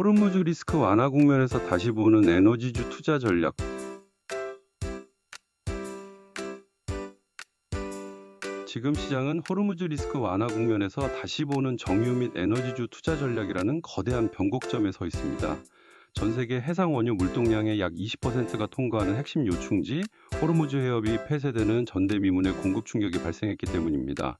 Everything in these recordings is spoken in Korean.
호르무즈 리스크 완화 국면에서 다시 보는 에너지주 투자 전략. 지금 시장은 호르무즈 리스크 완화 국면에서 다시 보는 정유 및 에너지주 투자 전략이라는 거대한 변곡점에 서 있습니다. 전 세계 해상 원유 물동량의 약 20%가 통과하는 핵심 요충지 호르무즈 해협이 폐쇄되는 전대미문의 공급 충격이 발생했기 때문입니다.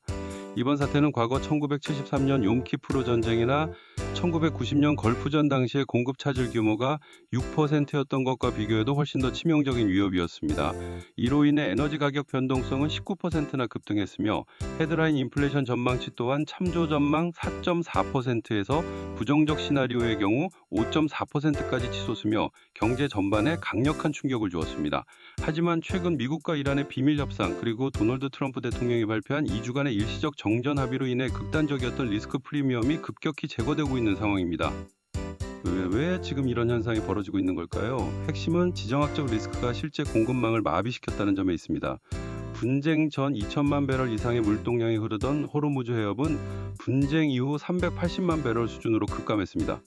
이번 사태는 과거 1973년 욤키프르 전쟁이나 1990년 걸프전 당시의 공급 차질 규모가 6%였던 것과 비교해도 훨씬 더 치명적인 위협이었습니다. 이로 인해 에너지 가격 변동성은 19%나 급등했으며 헤드라인 인플레이션 전망치 또한 참조 전망 4.4%에서 부정적 시나리오의 경우 5.4%까지 치솟으며 경제 전반에 강력한 충격을 주었습니다. 하지만 최근 미국과 이란의 비밀 협상 그리고 도널드 트럼프 대통령이 발표한 2주간의 일시적 정전 합의로 인해 극단적이었던 리스크 프리미엄이 급격히 제거되고 있는 상황입니다. 왜 지금 이런 현상이 벌어지고 있는 걸까요? 핵심은 지정학적 리스크가 실제 공급망을 마비시켰다는 점에 있습니다. 분쟁 전 2천만 배럴 이상의 물동량이 흐르던 호르무즈 해협은 분쟁 이후 380만 배럴 수준으로 급감했습니다.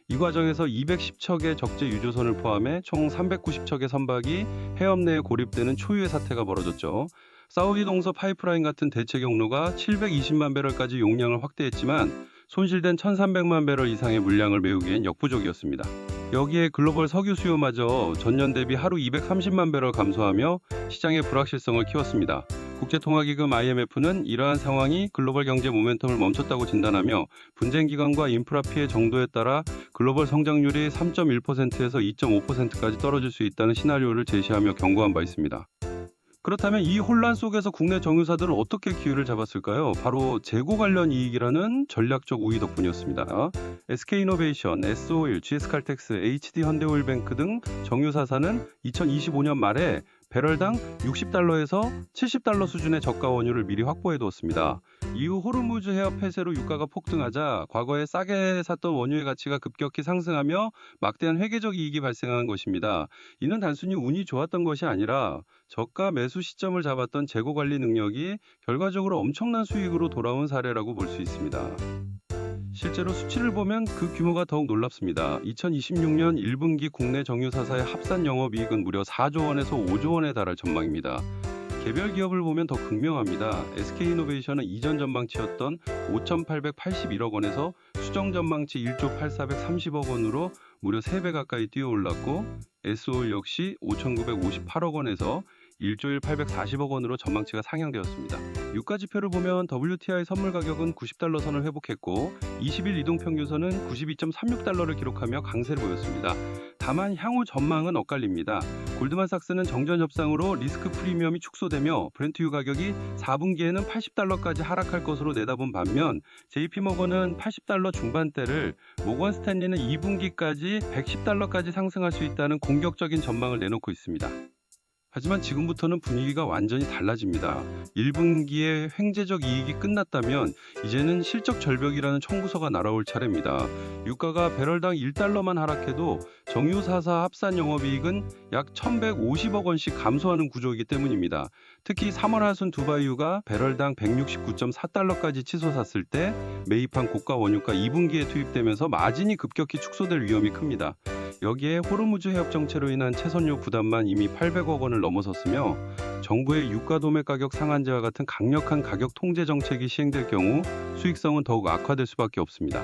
이 과정에서 210척의 적재 유조선을 포함해 총 390척의 선박이 해협 내에 고립되는 초유의 사태가 벌어졌죠. 사우디 동서 파이프라인 같은 대체 경로가 720만 배럴까지 용량을 확대했지만 손실된 1300만 배럴 이상의 물량을 메우기엔 역부족이었습니다. 여기에 글로벌 석유 수요마저 전년 대비 하루 230만 배럴 감소하며 시장의 불확실성을 키웠습니다. 국제통화기금 IMF는 이러한 상황이 글로벌 경제 모멘텀을 멈췄다고 진단하며 분쟁 기간과 인프라 피해 정도에 따라 글로벌 성장률이 3.1%에서 2.5%까지 떨어질 수 있다는 시나리오를 제시하며 경고한 바 있습니다. 그렇다면 이 혼란 속에서 국내 정유사들은 어떻게 기회를 잡았을까요? 바로 재고 관련 이익이라는 전략적 우위 덕분이었습니다. SK이노베이션, S-오일, GS칼텍스, HD현대오일뱅크 등 정유사사는 2025년 말에 배럴당 60달러에서 70달러 수준의 저가 원유를 미리 확보해 두었습니다. 이후 호르무즈 해협 폐쇄로 유가가 폭등하자 과거에 싸게 샀던 원유의 가치가 급격히 상승하며 막대한 회계적 이익이 발생한 것입니다. 이는 단순히 운이 좋았던 것이 아니라 저가 매수 시점을 잡았던 재고 관리 능력이 결과적으로 엄청난 수익으로 돌아온 사례라고 볼 수 있습니다. 실제로 수치를 보면 그 규모가 더욱 놀랍습니다. 2026년 1분기 국내 정유사사의 합산 영업이익은 무려 4조 원에서 5조 원에 달할 전망입니다. 개별 기업을 보면 더 극명합니다. SK이노베이션은 이전 전망치였던 5,881억 원에서 수정 전망치 1조 8,430억 원으로 무려 3배 가까이 뛰어올랐고 S-오일 역시 5,958억 원에서 1조 840억 원으로 전망치가 상향되었습니다. 유가 지표를 보면 WTI 선물 가격은 90달러 선을 회복했고 20일 이동평균선은 92.36달러를 기록하며 강세를 보였습니다. 다만 향후 전망은 엇갈립니다. 골드만삭스는 정전 협상으로 리스크 프리미엄이 축소되며 브렌트유 가격이 4분기에는 80달러까지 하락할 것으로 내다본 반면 JP모건은 80달러 중반대를, 모건 스탠리는 2분기까지 110달러까지 상승할 수 있다는 공격적인 전망을 내놓고 있습니다. 하지만 지금부터는 분위기가 완전히 달라집니다. 1분기에 횡재적 이익이 끝났다면 이제는 실적 절벽이라는 청구서가 날아올 차례입니다. 유가가 배럴당 1달러만 하락해도 정유사사 합산 영업이익은 약 1,150억 원씩 감소하는 구조이기 때문입니다. 특히 3월 하순 두바이유가 배럴당 169.4달러까지 치솟았을 때 매입한 고가 원유가 2분기에 투입되면서 마진이 급격히 축소될 위험이 큽니다. 여기에 호르무즈 해협 정체로 인한 채선료 부담만 이미 800억 원을 넘어섰으며 정부의 유가 도매 가격 상한제와 같은 강력한 가격 통제 정책이 시행될 경우 수익성은 더욱 악화될 수밖에 없습니다.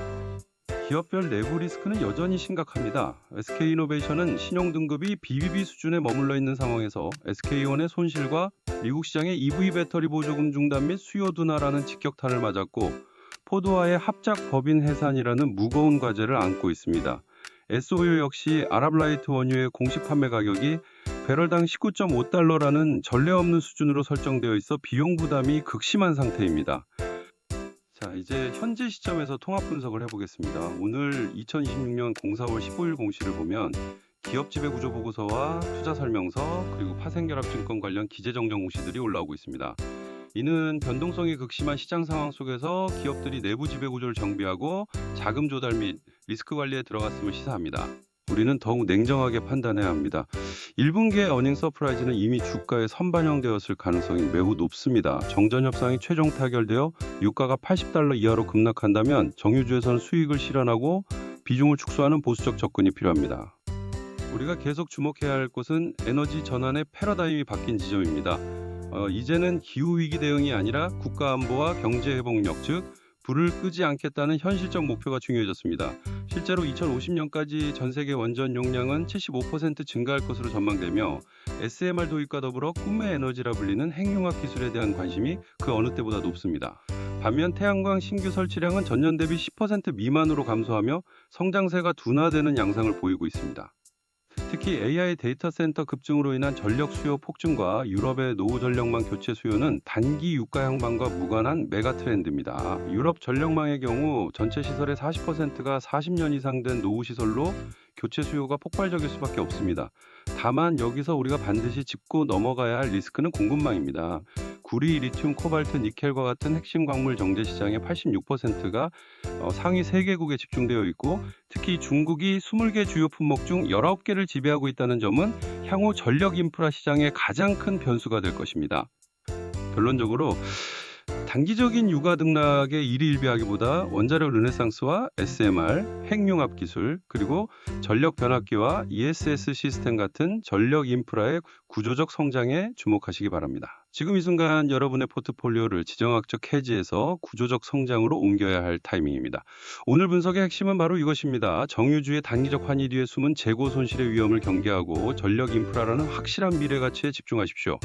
기업별 내부 리스크는 여전히 심각합니다. SK이노베이션은 신용등급이 BBB 수준에 머물러 있는 상황에서 SK온의 손실과 미국 시장의 EV 배터리 보조금 중단 및 수요 둔화라는 직격탄을 맞았고 포드와의 합작 법인 해산이라는 무거운 과제를 안고 있습니다. S-오일 역시 아랍라이트 원유의 공식 판매 가격이 배럴당 19.5달러라는 전례 없는 수준으로 설정되어 있어 비용 부담이 극심한 상태입니다. 자, 이제 현재 시점에서 통합 분석을 해보겠습니다. 오늘 2026년 04월 15일 공시를 보면 기업 지배 구조 보고서와 투자 설명서 그리고 파생결합증권 관련 기재정정 공시들이 올라오고 있습니다. 이는 변동성이 극심한 시장 상황 속에서 기업들이 내부 지배 구조를 정비하고 자금 조달 및 리스크 관리에 들어갔음을 시사합니다. 우리는 더욱 냉정하게 판단해야 합니다. 1분기의 어닝 서프라이즈는 이미 주가에 선반영되었을 가능성이 매우 높습니다. 정전 협상이 최종 타결되어 유가가 80달러 이하로 급락한다면 정유주에서는 수익을 실현하고 비중을 축소하는 보수적 접근이 필요합니다. 우리가 계속 주목해야 할 곳은 에너지 전환의 패러다임이 바뀐 지점입니다. 이제는 기후위기 대응이 아니라 국가안보와 경제회복력, 즉 불을 끄지 않겠다는 현실적 목표가 중요해졌습니다. 실제로 2050년까지 전 세계 원전 용량은 75% 증가할 것으로 전망되며 SMR 도입과 더불어 꿈의 에너지라 불리는 핵융합 기술에 대한 관심이 그 어느 때보다 높습니다. 반면 태양광 신규 설치량은 전년 대비 10% 미만으로 감소하며 성장세가 둔화되는 양상을 보이고 있습니다. 특히 AI 데이터 센터 급증으로 인한 전력 수요 폭증과 유럽의 노후 전력망 교체 수요는 단기 유가 향방과 무관한 메가 트렌드입니다. 유럽 전력망의 경우 전체 시설의 40%가 40년 이상 된 노후 시설로 교체 수요가 폭발적일 수밖에 없습니다. 다만 여기서 우리가 반드시 짚고 넘어가야 할 리스크는 공급망입니다. 구리, 리튬, 코발트, 니켈과 같은 핵심 광물 정제 시장의 86%가 상위 3개국에 집중되어 있고 특히 중국이 20개 주요 품목 중 19개를 지배하고 있다는 점은 향후 전력 인프라 시장의 가장 큰 변수가 될 것입니다. 결론적으로 단기적인 유가 등락에 일희일비하기보다 원자력 르네상스와 SMR, 핵융합 기술, 그리고 전력 변압기와 ESS 시스템 같은 전력 인프라의 구조적 성장에 주목하시기 바랍니다. 지금 이 순간 여러분의 포트폴리오를 지정학적 해지에서 구조적 성장으로 옮겨야 할 타이밍입니다. 오늘 분석의 핵심은 바로 이것입니다. 정유주의 단기적 환희 뒤에 숨은 재고 손실의 위험을 경계하고 전력 인프라라는 확실한 미래 가치에 집중하십시오.